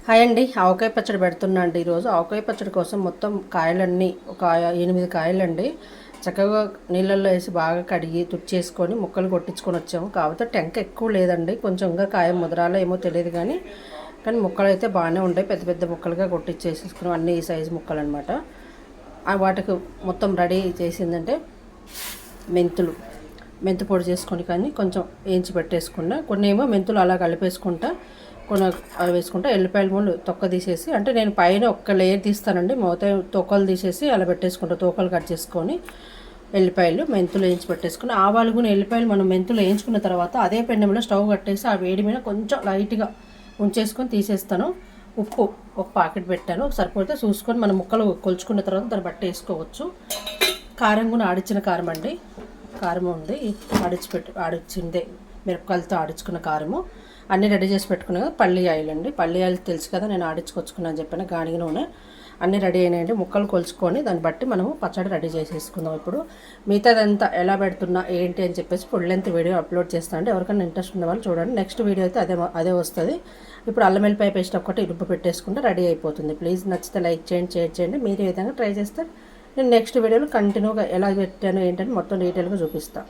Hi అండి, ఆవకాయ పచ్చడి పెడుతున్నా అండి. ఈరోజు ఆవకాయ పచ్చడి కోసం మొత్తం కాయలన్నీ ఒక 8 కాయలండి చక్కగా నీళ్ళల్లో వేసి బాగా కడిగి తుడిచేసుకొని ముక్కలు కొట్టించుకొని వచ్చాము. కాకపోతే టెంక ఎక్కువ లేదండి, కొంచెంగా కాయ ముదరాలో ఏమో తెలియదు కానీ ముక్కలు అయితే బాగానే ఉంటాయి. పెద్ద పెద్ద ముక్కలుగా కొట్టించేసుకున్నాం, అన్ని ఈ సైజు ముక్కలు అనమాట. వాటికి మొత్తం రెడీ చేసిందంటే మెంతు పొడి చేసుకొని కానీ కొంచెం వేయించి పెట్టేసుకున్నా, కొన్ని ఏమో మెంతులు అలా కలిపేసుకుంటా, కొన్ని అవి వేసుకుంటా. ఎల్లిపాయలు మూడు తొక్క తీసేసి, అంటే నేను పైన ఒక్క లేయర్ తీస్తానండి, మొత్తం తొక్కలు తీసేసి అలా పెట్టేసుకుంటా. తొక్కలు కట్ చేసుకొని ఎల్లిపాయలు మెంతులు వేయించి పెట్టేసుకుని, ఆవాలు కూడా ఎల్లిపాయలు మనం మెంతులు వేయించుకున్న తర్వాత అదే పెన్నెంలో స్టవ్ కట్టేసి ఆ వేడి మీద కొంచెం లైట్గా ఉంచేసుకొని తీసేస్తాను. ఉప్పు ఒక ప్యాకెట్ పెట్టాను, సరిపోతే చూసుకొని మనం ముక్కలు కొలుచుకున్న తర్వాత దాన్ని బట్టి వేసుకోవచ్చు. కారం కూడా ఆడిచ్చిన కారం అండి, కారం ఉంది ఆడిచ్చిందే, మిరపకాయలతో ఆడించుకున్న కారము. అన్నీ రెడీ చేసి పెట్టుకున్నాను. పల్లి ఆయిల్ అండి, పల్లి ఆయిల్ తెలుసు కదా, నేను ఆడించుకొచ్చుకున్నాను చెప్పాను. గానిగ నూనె అన్నీ రెడీ అయినాయండి. ముక్కలు కొలుచుకొని దాన్ని బట్టి మనము పచ్చడి రెడీ చేసేసుకుందాం. ఇప్పుడు మిగతాదంతా ఎలా పెడుతున్నా ఏంటి అని చెప్పేసి ఫుల్ లెంత్ వీడియో అప్లోడ్ చేస్తాను అండి. ఎవరికైనా ఇంట్రెస్ట్ ఉన్న వాళ్ళు చూడండి. నెక్స్ట్ వీడియో అయితే అదే వస్తుంది. ఇప్పుడు అల్లం వెల్లిపాయ పేస్ట్ ఒక్కటి రుబ్బు పెట్టేసుకుంటే రెడీ అయిపోతుంది. ప్లీజ్ నచ్చితే లైక్ చేయండి, షేర్ చేయండి. మీరు ఏ విధంగా ట్రై చేస్తే నేను నెక్స్ట్ వీడియోలో కంటిన్యూగా ఎలా పెట్టాను ఏంటని మొత్తం డీటెయిల్గా చూపిస్తాను.